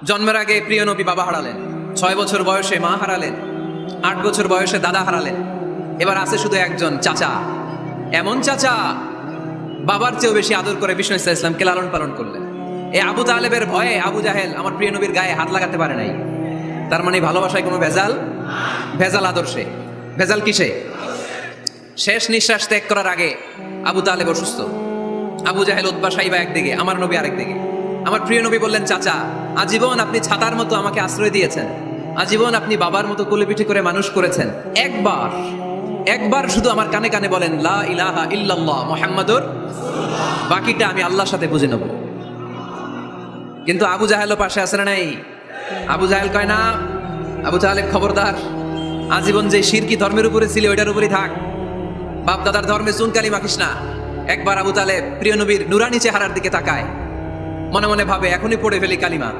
জন্মের আগে প্রিয় নবী বাবা হারালেন, 6 বছর বয়সে মা হারালেন, 8 বছর বয়সে দাদা হারালেন, এবার আছে শুধু একজন চাচা। এমন চাচা বাবার চেয়েও বেশি আদর করে বিষ্ণু ইসলামকে লালন পালন করলেন। এই আবু তালেবের ভয়ে আবু জাহেল আমার প্রিয় নবীর গায়ে হাত লাগাতে পারে নাই। তার মানে ভালোবাসায় কোনো ভেজাল? ভেজাল আদর্শে। ভেজাল কিসে? শেষ নিঃশ্বাস ত্যাগ করার আগে আবু তালেব অসুস্থ, আবু জাহেল উতবা সাইবা একদিকে, আমার নবী আরেকদিকে। আমার প্রিয় নবী বললেন, চাচা আজীবন আপনি ছাতার মতো আমাকে আশ্রয় দিয়েছেন, আজীবন আপনি বাবার মতো কোলে পিঠে করে মানুষ করেছেন, একবার শুধু আমার কানে কানে বলেন লা ইলাহা ইল্লাল্লাহ মুহাম্মাদুর, বাকিটা আমি আল্লাহর সাথে বুঝে নেব। কিন্তু আবু জাহেলও পাশে আছে না নাই? আবু জাহেল কয় না, আবু তালেব খবরদার, আজীবন যে শিরকি ধর্মের উপরে ছিল ওইটার উপরেই থাক, বাপ দাদার ধর্মে চুন কালি মাখিস না। একবার আবু তালেব প্রিয় নবীর নুরানি চেহারার দিকে তাকায়, মনে মনে ভাবে এখনই পড়ে ফেলি কালিমা।